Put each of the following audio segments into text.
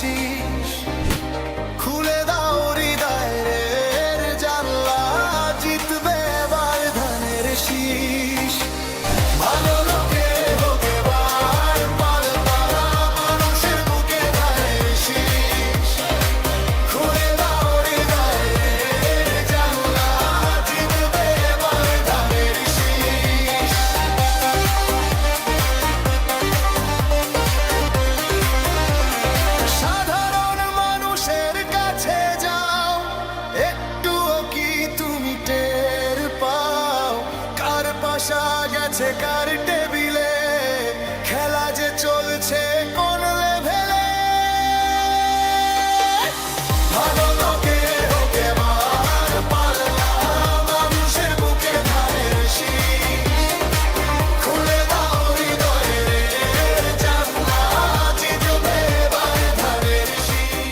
শীষ, খুলে দাও হৃদয়ের জানলা, জিতবে এবার ধানের শীষ। ভালো লোকে হোক এবার পাল্টা, মানুষের বুকে ধানের শীষ, খুলে দাও হৃদয়ের জানলা, জিতবে এবার ধানের শীষ। সাধারণ মানুষের কাছে যাও, একটুও কি তুমি টের পাও? কার পাশা গেছে কার টেবিলে, খেলা যে চলছে কোন লেভেলে। ভালো লোকে হোক এবার পাল্টা, মানুষের বুকে ধানের শীষ, খুলে দাও হৃদয়ের জানলা, জিতবে এবার ধানের শীষ।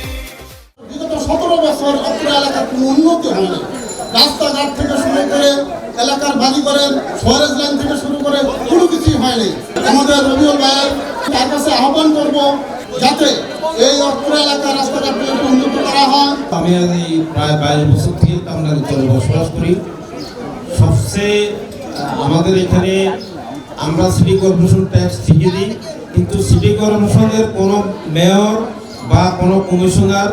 বিগত 17 বছর অত্র এলাকার কোনো উন্নতি হয়নি। রাস্তাঘাট থেকে শুরু করে এলাকার বাড়িঘরের ফরেজ লাইন থেকে শুরু করে কোনো কিছুই হয়নি। আমাদের রবিউল ভাইয়ের তার কাছে আহ্বান করব যাতে এই অত্র এলাকার রাস্তাঘাটগুলো একটু উন্নত করা হয়। আমি এই প্রায় 22 বছর থেকে আমরা অঞ্চলে বসবাস করি। সবচেয়ে আমাদের এখানে আমরা সিটি কর্পোরেশন ট্যাক্স ঠিকই দিই, কিন্তু সিটি কর্পোরেশনের কোনো মেয়র বা কোনো কমিশনার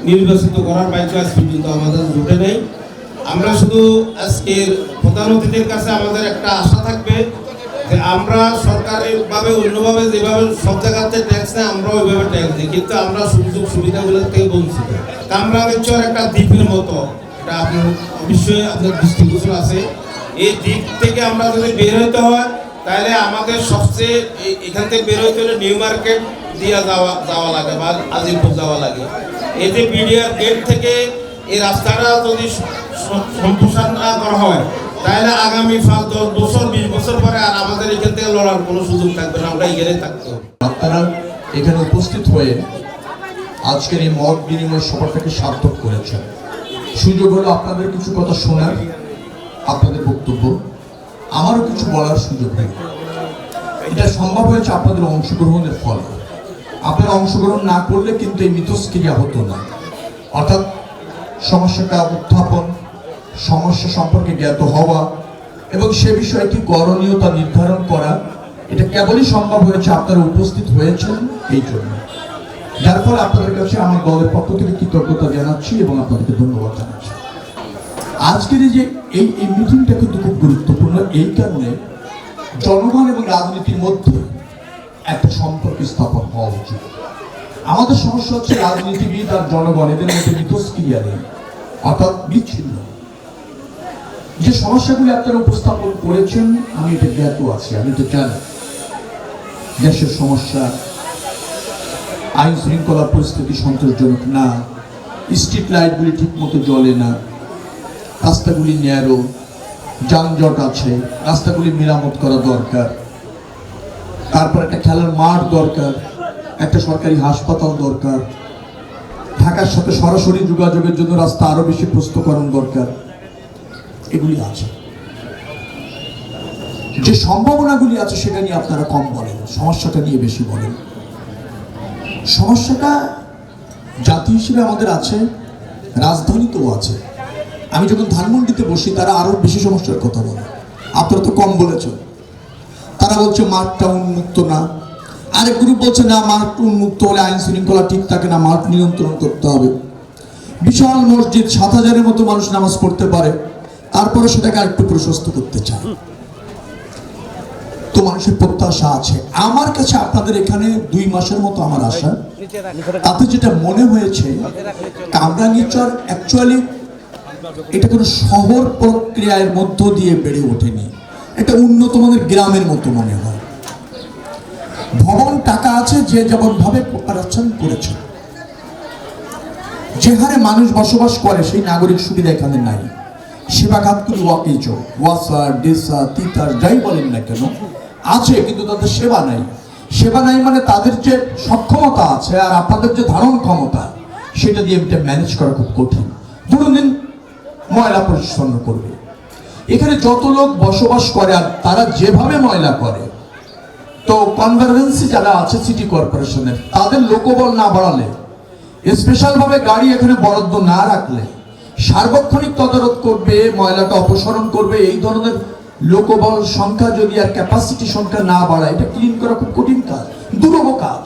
নির্বাচিত করার বাইক আজ পর্যন্ত আমাদের জুটে নেই। আমরা শুধু আজকের প্রধান অতিথির কাছে আমাদের একটা আশা থাকবে যে আমরা সরকারিভাবে অন্যভাবে যেভাবে সব জায়গাতে ট্যাক্স নেয় আমরাও ওইভাবে ট্যাক্স দিই, কিন্তু আমরা সুযোগ সুবিধাগুলো থেকে বঞ্চিত। কামরাঙ্গীরচর একটা দ্বীপের মতো, এটা আপনার অবশ্যই আপনার দৃষ্টিগোচর আছে। এই দ্বীপ থেকে আমরা যদি বের হতে হয় তাহলে আমাদের সবচেয়ে এখান থেকে বের হতে হলে নিউ মার্কেট দিয়ে যাওয়া লাগে বা আজিমপুর যাওয়া লাগে। এই যে বিডিআর গেট থেকে এই রাস্তাটা যদি সম্প্রসারণ না করা হয় তাহলে আগামী 5-10 বছর 20 বছর পরে আর আমাদের এখান থেকে লড়ার কোনো সুযোগ থাকবে না, আমরা এখানে থাকতে হবে। আপনারা এখানে উপস্থিত হয়ে আজকের এই মত বিনিময় সভাটাকে সার্থক করেছেন। সুযোগ হলো আপনাদের কিছু কথা শোনার, আপনাদের বক্তব্য, আমারও কিছু বলার সুযোগ হয়। এটা সম্ভব হয়েছে আপনাদের অংশগ্রহণের ফলে। আপনারা অংশগ্রহণ না করলে কিন্তু এই মিথস্ক্রিয়া হতো না। অর্থাৎ সমস্যাটা উত্থাপন, সমস্যা সম্পর্কে জ্ঞাত হওয়া এবং সে বিষয়ে কি করণীয়তা নির্ধারণ করা, এটা কেবলই সম্ভব হয়েছে আপনারা উপস্থিত হয়েছেন এই জন্য। যার ফলে আপনাদের কাছে আমার দলের পক্ষ থেকে কৃতজ্ঞতা জানাচ্ছি এবং আপনাদেরকে ধন্যবাদ জানাচ্ছি। আজকের এই যে এই মিটিংটা কিন্তু খুব গুরুত্বপূর্ণ এই কারণে, জনগণ এবং রাজনীতির মধ্যে একটা সম্পর্ক স্থাপন হওয়া উচিত। আমাদের সমস্যা হচ্ছে রাজনীতিবিদ আর জনগণ এদের মধ্যে মিথস্ক্রিয়া নেই, অর্থাৎ বিচ্ছিন্ন। যে সমস্যাগুলি আপনারা উপস্থাপন করেছেন আমি এটা জ্ঞাত আছি, আমি তো জানি দেশের সমস্যা, আইন শৃঙ্খলা পরিস্থিতি সন্তোষজনক না, স্ট্রিট লাইটগুলি ঠিক মতো জ্বলে না, রাস্তাগুলি ন্যারো, যানজট আছে, রাস্তাগুলি মেরামত করা দরকার, তারপর একটা খেলার মাঠ দরকার, একটা সরকারি হাসপাতাল দরকার, ঢাকার সাথে সরাসরি যোগাযোগের জন্য রাস্তা আরো বেশি প্রস্তুতকরণ দরকার। এগুলি আছে, যে সম্ভাবনাগুলি আছে সেটা নিয়ে আপনারা কম বলেন, সমস্যাটা নিয়ে বেশি বলেন। সমস্যাটা জাতি হিসেবে আমাদের আছে, রাজধানীতেও আছে। আমি যখন ধানমন্ডিতে বসি তারা আরো বেশি সমস্যার কথা বলে, আপনারা তো কম বলেছেন। তারা বলছে মাঠটা উন্মুক্ত না, আরেক গ্রুপ বলছে না মাঠ উন্মুক্ত হলে আইন শৃঙ্খলা ঠিক থাকে না, মাঠ নিয়ন্ত্রণ করতে হবে। বিশাল মসজিদ, 7,000-এর মতো মানুষ নামাজ পড়তে পারে, তারপরে সেটাকে আরেকটু প্রশস্ত করতে চায়। তো মানুষের প্রত্যাশা আছে। আমার কাছে আপনাদের এখানে 2 মাসের মতো আমার আশা। তাতে যেটা মনে হয়েছে কামরাঙ্গীরচর অ্যাকচুয়ালি এটা কোনো শহর প্রক্রিয়ার মধ্য দিয়ে বেড়ে ওঠেনি, এটা উন্নত মানের গ্রামের মতো মনে হয়। ভবন টাকা আছে, যে যেমন ভাবে প্রিপারেশন করেছে, যে হারে মানুষ বসবাস করে সেই নাগরিক সুবিধা এখানে নাই। সেবা খাতগুলি ওয়াকিজ, ওয়াসার, ডেসা, তিতাস যাই বলেন না কেন আছে, কিন্তু তাদের সেবা নাই। সেবা নাই মানে তাদের যে সক্ষমতা আছে আর আপনাদের যে ধারণ ক্ষমতা সেটা দিয়ে এটা ম্যানেজ করা খুব কঠিন। ধরুন দিন ময়লা পরিচ্ছন্ন করবে, এখানে যত লোক বসবাস করে আর তারা যেভাবে ময়লা করে, তো কনভারজেন্সি যারা আছে সিটি কর্পোরেশনের তাদের লোকবল না বাড়ালে স্পেশাল ভাবে গাড়ি এখানে বরাদ্দ না রাখলে, সার্বক্ষণিক তদারক করবে, ময়লাটা অপসারণ করবে, এই ধরনের লোকবল সংখ্যা যদি আর ক্যাপাসিটি সংখ্যা না বাড়ায়, এটা ক্লিন করা খুব কঠিন কাজ, দুর্লভ কাজ।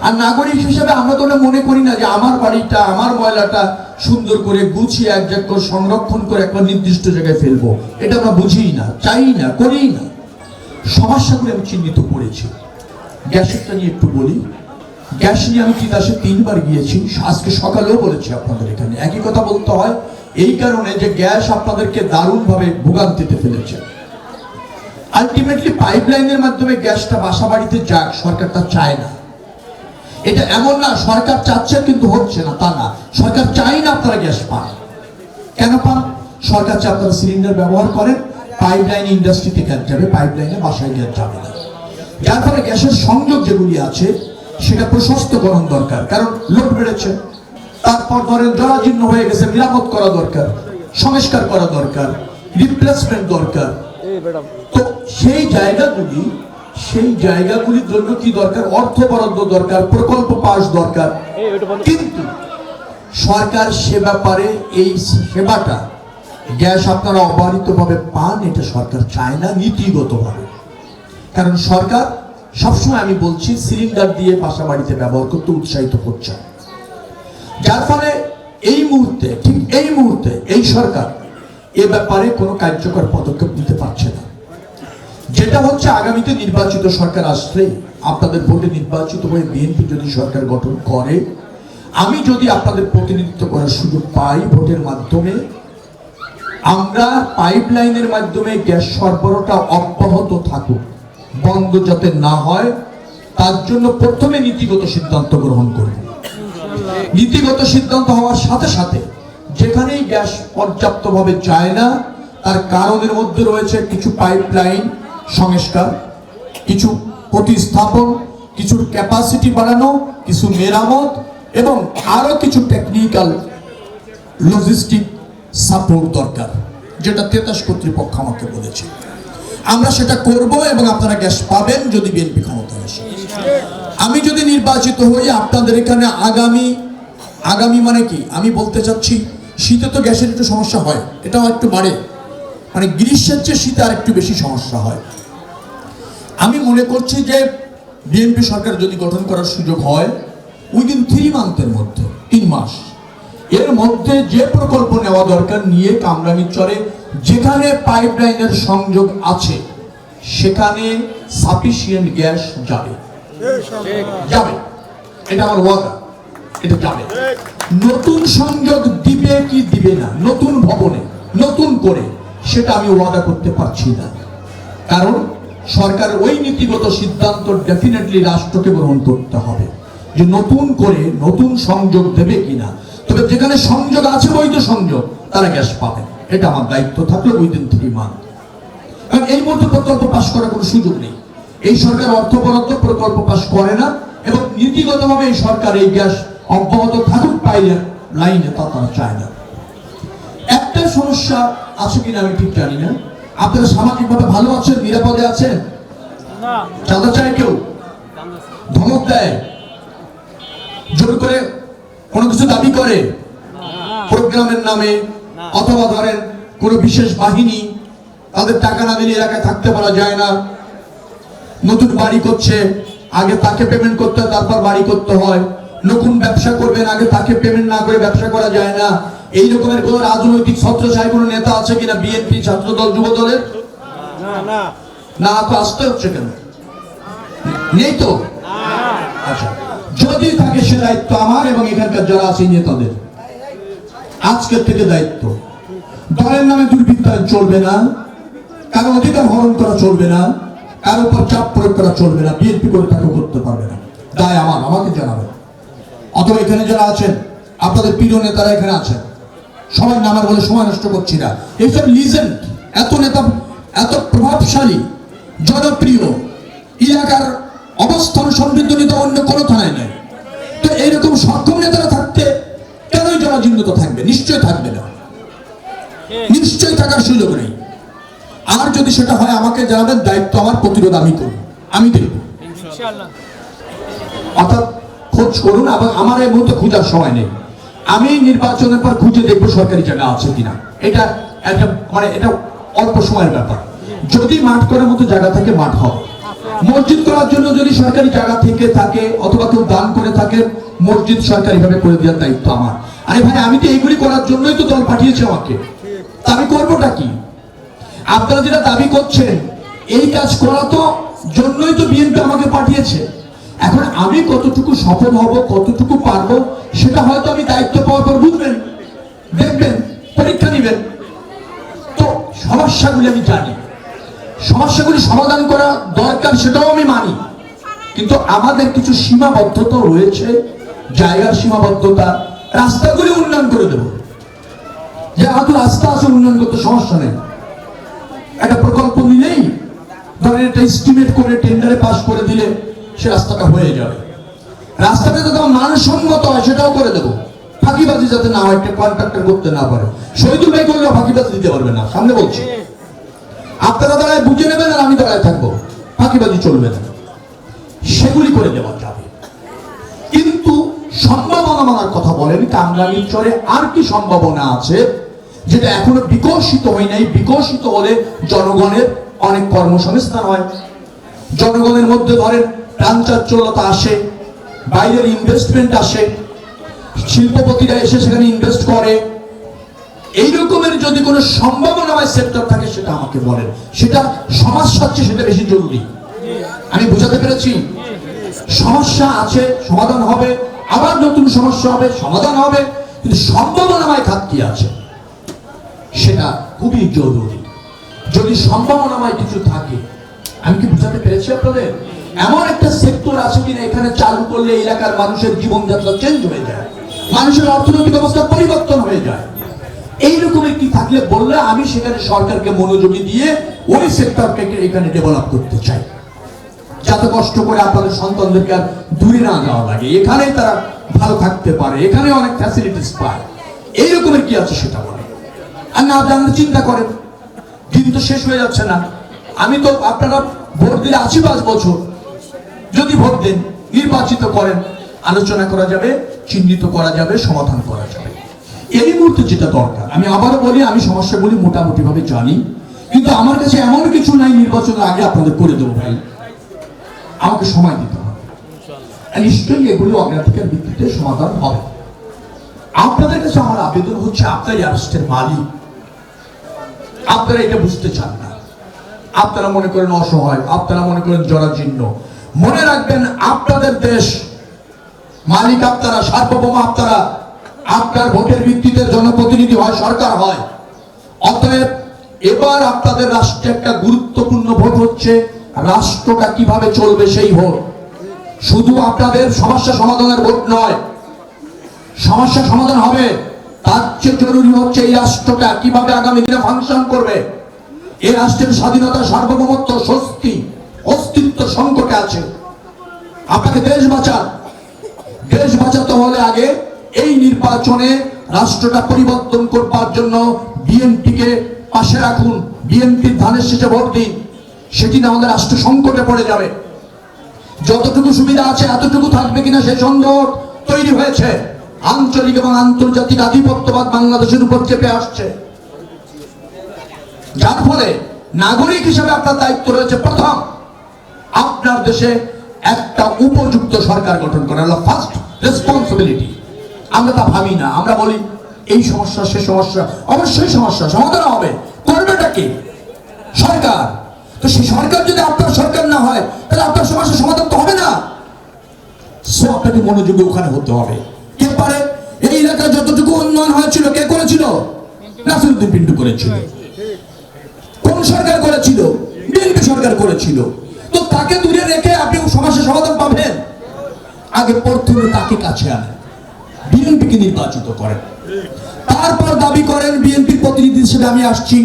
আর নাগরিক হিসেবে আমরা তো মনে করি না যে আমার বাড়িটা, আমার ময়লাটা সুন্দর করে গুছিয়ে এক জায়গায় করে সংরক্ষণ করে একটা নির্দিষ্ট জায়গায় ফেলবো, এটা আমরা বুঝিই না, চাই না, করিই না। সমস্যাগুলো আমি চিহ্নিত করেছি। গ্যাসেরটা নিয়ে একটু বলি। গ্যাস নিয়ে আমি তিতাসে 3 বার গিয়েছি, আজকে সকালেও বলেছি আপনাদের এখানে একই কথা বলতে হয়, এই কারণে যে গ্যাস আপনাদেরকে দারুণভাবে ভোগান্তিতে ফেলেছে। আলটিমেটলি পাইপলাইনের মাধ্যমে গ্যাসটা বাসা বাড়িতে যাক, সরকার তা চায় না। এটা এমন না সরকার চাচ্ছে কিন্তু হচ্ছে না, তা না, সরকার চাই না আপনারা গ্যাস পান। কেন পান? সরকার চায় আপনারা সিলিন্ডার ব্যবহার করেন, পাইপলাইন ইন্ডাস্ট্রিতে গ্যাস যাবে, পাইপলাইনে বাসায় গ্যাস যাবে না। যার ফলে গ্যাসের সংযোগ যেগুলি আছে সেটা প্রশস্তকরণ দরকার, কারণ লোড বেড়েছে। তারপর ধরেন জরাজীর্ণ হয়ে গেছে, মেরামত করা দরকার, সংস্কার করা দরকার, রিপ্লেসমেন্ট দরকার। তো সেই জায়গাগুলির জন্য কি দরকার? অর্থ বরাদ্দ দরকার, প্রকল্প পাস দরকার। কিন্তু সরকার সে ব্যাপারে এই সেবাটা, গ্যাস আপনারা অবারিতভাবে পান, এটা সরকার চায় না নীতিগতভাবে। কারণ সরকার সবসময়, আমি বলছি, সিলিন্ডার দিয়ে বাসা বাড়িতে ব্যবহার করতে উৎসাহিত করছে। যার ফলে এই মুহূর্তে, ঠিক এই মুহূর্তে এই সরকার এ ব্যাপারে কোনো কার্যকর পদক্ষেপ নিতে পারছে না। যেটা হচ্ছে, আগামীতে নির্বাচিত সরকার আসলে, আপনাদের ভোটে নির্বাচিত হয়ে বিএনপি যদি সরকার গঠন করে, আমি যদি আপনাদের প্রতিনিধিত্ব করার সুযোগ পাই ভোটের মাধ্যমে, আমরা পাইপলাইনের মাধ্যমে গ্যাস সরবরাহটা অব্যাহত থাকুক, বন্ধ যাতে না হয়, তার জন্য প্রথমে নীতিগত সিদ্ধান্ত গ্রহণ করব। নীতিগত সিদ্ধান্ত হওয়ার সাথে সাথে যেখানেই গ্যাস পর্যাপ্তভাবে যায় না, তার কারণের মধ্যে রয়েছে কিছু পাইপলাইন সংস্কার, কিছু প্রতিস্থাপন, কিছু ক্যাপাসিটি বাড়ানো, কিছু মেরামত এবং আরো কিছু টেকনিক্যাল লজিস্টিক সাপোর্ট দরকার, যেটা তেতাস কর্তৃপক্ষ আমাকে বলেছে। আমরা সেটা করব এবং আপনারা গ্যাস পাবেন যদি বিএনপি ক্ষমতায় আসে। আমি যদি নির্বাচিত হই, আপনাদের এখানে আগামী মানে কি, আমি বলতে চাচ্ছি, শীতে তো গ্যাসের একটু সমস্যা হয়, এটাও একটু বাড়ে, মানে গ্রীষ্মের চেয়ে শীতে আর একটু বেশি সমস্যা হয়। আমি মনে করছি যে বিএনপি সরকার যদি গঠন করার সুযোগ হয়, উইদিন 3 মান্থের মধ্যে, 3 মাস এর মধ্যে যে প্রকল্প নেওয়া দরকার নিয়ে কামরাঙ্গীরচরে যেখানে পাইপলাইনের সংযোগ আছে সেখানে সাফিসিয়েন্ট গ্যাস যাবে, এটা আমার ওয়াদা, এটা যাবে। নতুন সংযোগ দিবে কি দিবে না, নতুন ভবনে নতুন করে, সেটা আমি ওয়াদা করতে পারছি না, কারণ সরকার ওই নীতিগত সিদ্ধান্ত ডেফিনেটলি রাষ্ট্রকে গ্রহণ করতে হবে যে নতুন করে নতুন সংযোগ দেবে কিনা। তবে যেখানে সংযোগ আছে, বৈধ সংযোগ, তারা গ্যাস পাবে, এটা আমার দায়িত্ব থাকলো উইদিন 3 মান্থ। কারণ এই মধ্যে প্রকল্প পাস করার কোনো সুযোগ নেই, এই সরকার অর্থ বরাদ্দ প্রকল্প পাস করে না, এবং নীতিগতভাবে এই সরকার এই গ্যাস অব্যাহত থাকুক লাইনে, তা তারা চায় না। একটা সমস্যা আছে কিনা আমি ঠিক জানি না, আপনারা সামাজিকভাবে ভালো আছেন, নিরাপদে আছেন? চাঁদা চায় কেউ? ধমক দেয়? জোর করে কোনো কিছু দাবি করে প্রোগ্রামের নামে, অথবা ধরেন কোনো বিশেষ বাহিনী, তাদের টাকা না দিলে এলাকায় থাকতে পারা যায় না, নতুন বাড়ি করছে, আগে তাকে পেমেন্ট করতে হয়, তারপর বাড়ি করতে হয়, নতুন ব্যবসা করবেন, আগে তাকে পেমেন্ট না করে ব্যবসা করা যায় না। এই রকমের কোন রাজনৈতিক ছত্রছায়া কোনো নেতা আছে কিনা বিএনপি, ছাত্রদল, যুব দলের? না, তো আসতে হচ্ছে কেন? নেই তো। আচ্ছা, যদি থাকে সে দায়িত্ব আমার এবং এখানকার যারা আছে নেতাদের। আজকের থেকে দায়িত্ব, দলের নামে দুর্বৃত্তায়ন চলবে না, কারো অধিকার হরণ করা চলবে না, কারো উপর চাপ প্রয়োগ করা চলবে না, বিএনপি করে তাকে করতে পারবে না। দায় আমার, আমাকে জানাবেন। অথবা এখানে যারা আছেন, আপনাদের প্রিয় নেতারা এখানে আছেন, সবাই নামার বলে সময় নষ্ট করছি না। এইসব লিজেন্ড, এত নেতা, এত প্রভাবশালী, জনপ্রিয়, এলাকার অবস্থান সমৃদ্ধ নেতা অন্য কোনো থানায় নেই। তো এইরকম সক্ষম নেতারা থাকতে কেনই জরাজীর্ণতা থাকবে? নিশ্চয় থাকবে না, নিশ্চয় থাকার সুযোগ নেই। আর যদি সেটা হয় আমাকে জানাবেন, দায়িত্ব আমার, প্রতিরোধ আমি করব, আমি দেখব। অর্থাৎ খোঁজ করুন, এবং আমার এই মুহূর্তে খোঁজার সময় নেই। আমি নির্বাচনের পর খুঁজে দেখবো সরকারি জায়গা আছে কিনা। এটা একটা এটা অল্প সময়ের ব্যাপার। যদি মাঠ করার মতো জায়গা থাকে মাঠ হবে। মসজিদ করার জন্য যদি সরকারি জায়গা থেকে থাকে অথবা কেউ দান করে থাকে, মসজিদ সরকারিভাবে করে দেওয়ার দায়িত্ব আমার। আরে ভাই, আমি তো এইগুলি করার জন্যই তো দল পাঠিয়েছে আমাকে, তা আমি করবোটা কি? আপনারা যেটা দাবি করছেন এই কাজ করা তো জন্যই তো বিএনপি আমাকে পাঠিয়েছে। এখন আমি কতটুকু সফল হব, কতটুকু পারবো, সেটা হয়তো আমি দায়িত্ব পাওয়ার পর বুঝবেন, দেখবেন, পরীক্ষা নেবেন। তো সমস্যাগুলি আমি জানি, সমস্যাগুলি সমাধান করা দরকার, সেটাও আমি মানি। কিন্তু আমাদের কিছু সীমাবদ্ধতা রয়েছে, জায়গার সীমাবদ্ধতা। রাস্তাগুলি উন্নয়ন করে দেব, যে হয়তো রাস্তা আছে উন্নয়ন করতে সমস্যা নেই। একটা প্রকল্প নিলেই ধরেন এটা এস্টিমেট করে টেন্ডারে পাস করে দিলে সে রাস্তাটা হয়ে যাবে। রাস্তাটা যাতে মানসম্মত হয় সেটাও করে দেবো। ফাঁকিবাজি যাতে না হয়, একটা কন্ট্রাক্টর করতে না পারে। শহীদুল ভাই করলেও ফাঁকিবাজি দিতে পারবে না, সামনে বলছি। আপনারা দাঁড়ায় বুঝে নেবেন আর আমি দাঁড়ায় থাকবো, ফাঁকিবাজি চলবে না। সেগুলি করে দেওয়া যাবে। কিন্তু সম্ভাবনা মানার কথা বলেন, কামরাঙ্গীর চরে আর কি সম্ভাবনা আছে যেটা এখনো বিকশিত হয় নাই? বিকশিত হলে জনগণের অনেক কর্মসংস্থান হয়, জনগণের মধ্যে ধরেন প্রাণচাঞ্চল্যতা আসে, বাইরের ইনভেস্টমেন্ট আসে, শিল্পপতিরা এসে সেখানে ইনভেস্ট করে। এই রকমের যদি কোনো সম্ভাবনাময় সেক্টর থাকে সেটা আমাকে বলেন। সেটা সমাজ স্বার্থে সেটা বেশি জরুরি। আমি বোঝাতে পেরেছি? সমস্যা আছে, সমাধান হবে, আবার নতুন সমস্যা হবে, সমাধান হবে, কিন্তু সম্ভাবনাময় খাত কি আছে সেটা খুবই জরুরি। যদি সম্ভাবনাময় কিছু থাকে, আমি কি বুঝাতে পেরেছি আপনাদের? এমন একটা সেক্টর আছে কিনা এখানে চালু করলে এলাকার মানুষের জীবনযাত্রা চেঞ্জ হয়ে যায়, মানুষের অর্থনৈতিক অবস্থা পরিবর্তন হয়ে যায়। এই রকমের কি থাকলে বললে আমি সেখানে সরকারকে মনোযোগী দিয়ে ওই সেক্টরকে এখানে ডেভেলপ করতে চাই, যাতে কষ্ট করে আপনাদের সন্তানদেরকে আর দূরে না যাওয়া লাগে, এখানেই তারা ভালো থাকতে পারে, এখানে অনেক ফ্যাসিলিটিস পায়। এই রকমের কি আছে সেটা বলে। আর না জানলে চিন্তা করেন, দিন তো শেষ হয়ে যাচ্ছে না। আমি তো আপনারা ভোট দিলে ৮৫ বছর, যদি ভোট দেন, নির্বাচিত করেন, আলোচনা করা যাবে, চিহ্নিত করা যাবে, সমাধান করা যাবে। এই মুহূর্তে যেটা দরকার, আমি আবারও বলি, আমি সমস্যাগুলি মোটামুটি ভাবে জানি, কিন্তু আমার কাছে এমন কিছু নাই নির্বাচনের আগে আপনাদের করে দেবো। ভাই, আমাকে সময় দিতে হবে, নিশ্চয়ই এগুলো অগ্রাধিকার ভিত্তিতে সমাধান হবে। আপনাদের কাছে আমার আবেদন হচ্ছে, আপনারই রাষ্ট্রের মালিক, আপনারা এটা বুঝতে চান না, আপনারা মনে করেন অসহায়, আপনারা মনে করেন জরাজীর্ণ। মনে রাখবেন, আপনাদের দেশ, মালিক আপনারা, সার্বভৌম আপনারা। আপনার ভোটের ভিত্তিতে জনপ্রতিনিধি হয়, সরকার হয়। অতএব এবার আপনাদের রাষ্ট্রে একটা গুরুত্বপূর্ণ ভোট হচ্ছে রাষ্ট্রটা কিভাবে চলবে সেই ভোট। শুধু আপনাদের সমস্যা সমাধানের ভোট নয়, সমস্যা সমাধান হবে, তার চেয়ে জরুরি হচ্ছে এই রাষ্ট্রটা কিভাবে আগামী দিনে ফাংশন করবে। এই রাষ্ট্রের স্বাধীনতা, সার্বভৌমত্ব, স্বস্তি, অস্তিত্ব সংকটে আছে। আপনাকে দেশ বাঁচান। দেশ বাঁচাতে হলে আগে এই নির্বাচনে রাষ্ট্রটা পরিবর্তন করবার জন্য বিএনপিকে পাশে রাখুন, বিএনপির ধানের শেষে ভোট দিন। সেটি না আমাদের রাষ্ট্র সংকটে পড়ে যাবে। যতটুকু সুবিধা আছে এতটুকু থাকবে কিনা সে সন্দেহ তৈরি হয়েছে। আঞ্চলিক এবং আন্তর্জাতিক আধিপত্যবাদ বাংলাদেশের উপর চেপে আসছে, যার ফলে নাগরিক হিসেবে আপনার দায়িত্ব রয়েছে, প্রথম আপনার দেশে একটা উপযুক্ত সরকার গঠন করা হলো ফার্স্ট রেসপন্সিবিলিটি। আমরা তা ভাবি না, আমরা বলি এই সমস্যা সে সমস্যা। অবশ্যই সমস্যা সমাধান হবে, করবেটা কি? সরকার। তো সেই সরকার যদি আপনার সরকার না হয়, তাহলে আপনার সমস্যার সমাধান তো হবে না। সো আপনাকে মনোযোগী ওখানে হতে হবে। কে পারে? এই এলাকায় যতটুকু উন্নয়ন হয়েছিল কে করেছিল? নাসিরউদ্দিন পিন্টু করেছিল। কোন সরকার করেছিল? বিএনপি সরকার করেছিল। তো তাকে দূরে রেখে আপনি সমস্যার সমাধান পাবেন? আগে প্রথমে তাকে কাছে আনেন, বিএনপিকে নির্বাচিত করেন, তারপর দাবি করেন বিএনপির প্রতিনিধি হিসেবে আমি আসছি,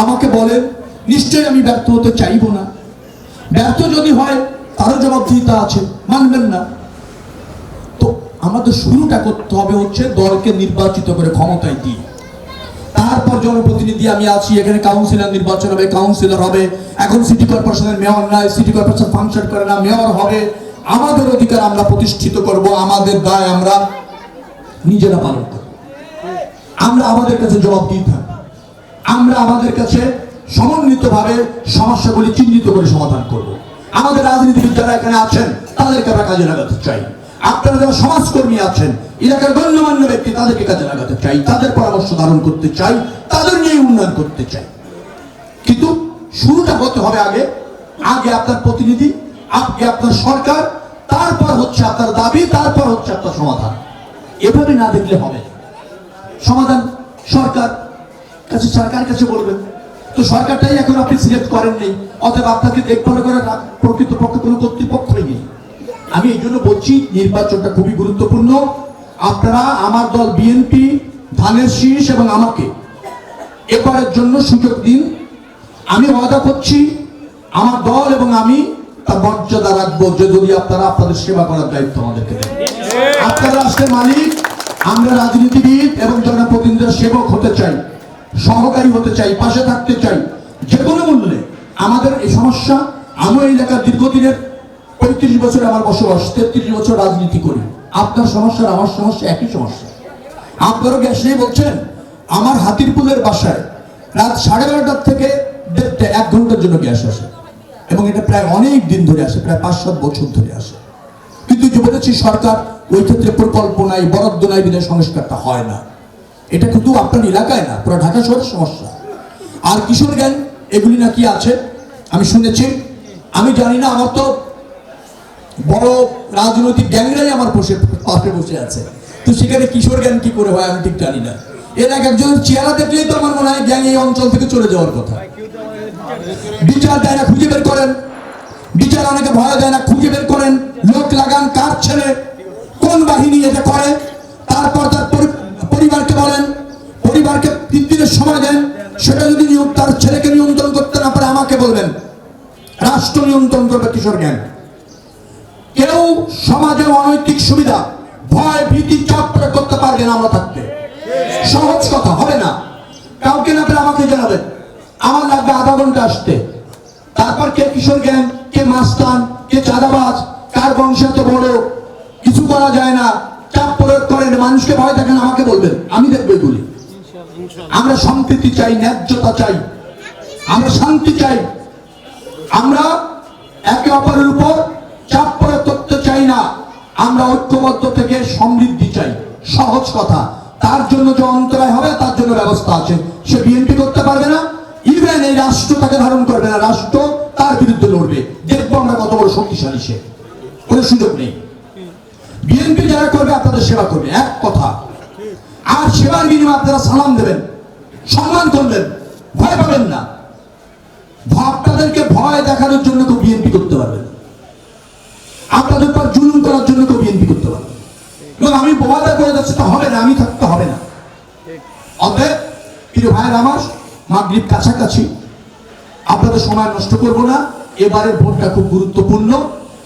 আমাকে বলেন। নিশ্চয়ই আমি ব্যর্থ হতে চাইব না। ব্যর্থ যদি হয় তারও জবাবদিহিতা আছে, মানবেন না। তো আমাদের শুরুটা করতে হবে হচ্ছে দলকে নির্বাচিত করে ক্ষমতায় দিয়ে, তারপর জনপ্রতিনিধি আমি আছি, এখানে কাউন্সিলর নির্বাচন হবে, কাউন্সিলর হবে। এখন সিটি কর্পোরেশনের মেয়র নাই, সিটি কর্পোরেশন ফাংশন করে না, মেয়র হবে। আমাদের অধিকার আমরা প্রতিষ্ঠিত করব, আমাদের দায় আমরা নিজেরা পালন করব। আমরা আমাদের কাছে জবাবদিহি থাকব, আমরা আমাদের কাছে সমন্বিতভাবে সমস্যাগুলি চিহ্নিত করে সমাধান করব। আমাদের রাজনীতিবিদ যারা এখানে আছেন তাদেরকে আমরা কাজে লাগাতে চাই। আপনারা যারা সমাজকর্মী আছেন, এলাকার গণ্যমান্য ব্যক্তি, তাদেরকে কাজে লাগাতে চাই, তাদের পরামর্শ ধারণ করতে চাই, তাদের নিয়ে উন্নয়ন করতে চাই। কিন্তু শুরুটা হতে হবে আগে আপনার প্রতিনিধি, আগে আপনার সরকার, তারপর হচ্ছে আপনার দাবি, তারপর হচ্ছে আপনার সমাধান। এভাবে না দেখলে হবে না। সমাধান সরকার কাছে বলবেন, তো সরকারটাই এখন আপনি সিলেক্ট করেননি, অতএব আপনাকে দেখভাল করে প্রকৃতপক্ষে কোনো কর্তৃপক্ষই নেই। আমি এই জন্য বলছি নির্বাচনটা খুবই গুরুত্বপূর্ণ। আপনারা আমার দল বিএনপি, ধানের শীষ এবং আমাকে এবারের জন্য সুযোগ দিন। আমি ওয়াদা করছি আমার দল এবং আমি তার মর্যাদা রাখবো, যে যদি আপনারা আপনাদের সেবা করার দায়িত্ব আমাদেরকে দেন। আপনারা রাষ্ট্রের মালিক, আমরা রাজনীতিবিদ এবং জনপ্রতিনিধিরা সেবক হতে চাই, সহকারী হতে চাই, পাশে থাকতে চাই যে কোনো মূল্যে। আমাদের এই সমস্যা, আমি এই এলাকার দীর্ঘদিনের 35 বছর আমার বসবাস, 33 বছর রাজনীতি করি। আপনার সমস্যা আমার সমস্যা একই সমস্যা। আপনারও গ্যাস নেই বলছেন, আমার হাতিরপুলের বাসায় রাত 12:30 থেকে 1 ঘন্টার জন্য গ্যাস আসে, এবং এটা প্রায় অনেক দিন ধরে আসে, প্রায় 5-7 বছর ধরে আসে। কিন্তু যে বলেছি সরকার ওই ক্ষেত্রে প্রকল্প নাই, বরাদ্দ নাই, বিধায় সংস্কারটা হয় না। এটা কিন্তু আপনার এলাকায় না, পুরো ঢাকা শহরের সমস্যা। আর কিশোর গ্যাং এগুলি নাকি আছে, আমি শুনেছি, আমি জানি না। আমার তো বড় রাজনৈতিক গ্যাংরাই আমার পাশে বসে আছে, তো সেখানে কিশোর গ্যাং কি করে হয় আমি ঠিক জানি না। এর একজনের চেহারা দেখলেই তো আমার মনে হয় গ্যাং এই অঞ্চল থেকে চলে যাওয়ার কথা। বিচার দেয় না, খুঁজে বের করেন। বিচার অনেকে ভয় দেয় না, খুঁজে বের করেন। লোক লাগান, কার ছেলে, কোন বাহিনী এটা করে, তারপর তার পরিবারকে বলেন, পরিবারকে 3 দিনের সময় দেন। সেটা যদি তার ছেলেকে নিয়ন্ত্রণ করতে না পারে আমাকে বলবেন। রাষ্ট্র নিয়ন্ত্রণ করবে কিশোর গ্যাং। কেউ সমাজে অনৈতিক সুবিধা, ভয়, ভীতি, চাপ প্রয়োগ করতে পারবে না আমরা থাকতে। সহজ কথা, হবে না। কাউকে না পেলে আমাকে জানাবেন, আমার লাগবে আধা ঘন্টা আসতে। তারপর কে কিশোর গ্যাং, কে মাস্তান, কে চাঁদাবাজ, কার বংশ এত বড়, কিছু করা যায় না, চাপ প্রয়োগ করেন, মানুষকে ভয় দেখেন, আমাকে বলবেন, আমি দেখবো এগুলি। আমরা সম্প্রীতি চাই, ন্যায্যতা চাই, আমরা শান্তি চাই। আমরা একে অপরের উপর চাপ প্রয়োগ করতে চাই না। আমরা ঐক্যবদ্ধ থেকে সমৃদ্ধি চাই। সহজ কথা। তার জন্য যে অন্তরায় হবে তার জন্য ব্যবস্থা আছে। সে বিএনপি করতে পারবে না, ইভেন এই রাষ্ট্র তাকে ধারণ করবে না, রাষ্ট্র তার বিরুদ্ধে লড়বে। দেখবো আমরা কত বড় শক্তিশালী সে, কোনো সুযোগ নেই। বিএনপি যারা করবে আপনাদের সেবা করবে, এক কথা। আর সেবার বিনিময়ে আপনারা সালাম দেবেন, সম্মান করবেন, ভয় পাবেন না। আপনাদেরকে ভয় দেখানোর জন্য কেউ বিএনপি করতে পারবে না, আপনাদের পর জুলুম করার জন্য কেউ বিএনপি করতে পারবে না। এবং আমি ওয়াদা করে যাচ্ছি তা হবে না, আমি থাকতে হবে না। অতএব প্রিয় ভাইয়ের আমার, মাগরিব কাছাকাছি, আপনাদের সময় নষ্ট করব না। এবারের ভোটটা খুব গুরুত্বপূর্ণ।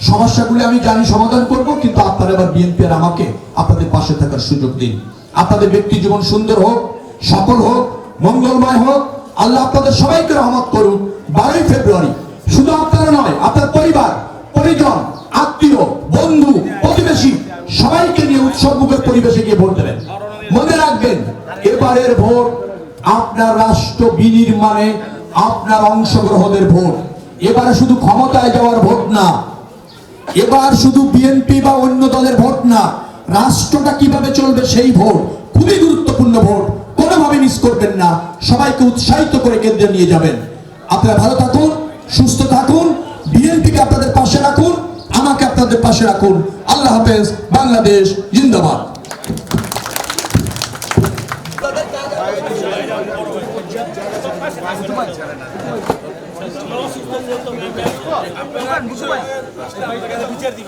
সমস্যাগুলি আমি জানি সমাধান করব, কিন্তু আপনারা এবার বিএনপি আর আমাকে আপনাদের পাশে থাকার সুযোগ দিন। আপনাদের ব্যক্তি জীবন সুন্দর হোক, সফল হোক, মঙ্গলময় হোক। আল্লাহ আপনাদের সবাইকে রহমত করুন। 12ই ফেব্রুয়ারি শুধু আপনারা নয়, আপনার পরিবার, পরিজন, আত্মীয়, বন্ধু, প্রতিবেশী সবাইকে নিয়ে উৎসবমুখের পরিবেশে গিয়ে ভোট দেবেন। মনে রাখবেন, এবারের ভোট আপনার রাষ্ট্র বিনির্মাণে আপনার অংশগ্রহণের ভোট। এবারে শুধু ক্ষমতায় যাওয়ার ভোট না, এবার শুধু বিএনপি বা অন্য দলের ভোট না, রাষ্ট্রটা কিভাবে চলবে সেই ভোট। খুবই গুরুত্বপূর্ণ ভোট, কোনোভাবে মিস করবেন না। সবাইকে উৎসাহিত করে কেন্দ্রে নিয়ে যাবেন। আপনারা ভালো থাকুন, সুস্থ থাকুন, বিএনপিকে আপনাদের পাশে রাখুন, আমাকে আপনাদের পাশে রাখুন। আল্লাহ হাফেজ। বাংলাদেশ জিন্দাবাদ।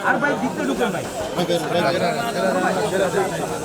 আর ভাই দিকটা ঢুকেন ভাই।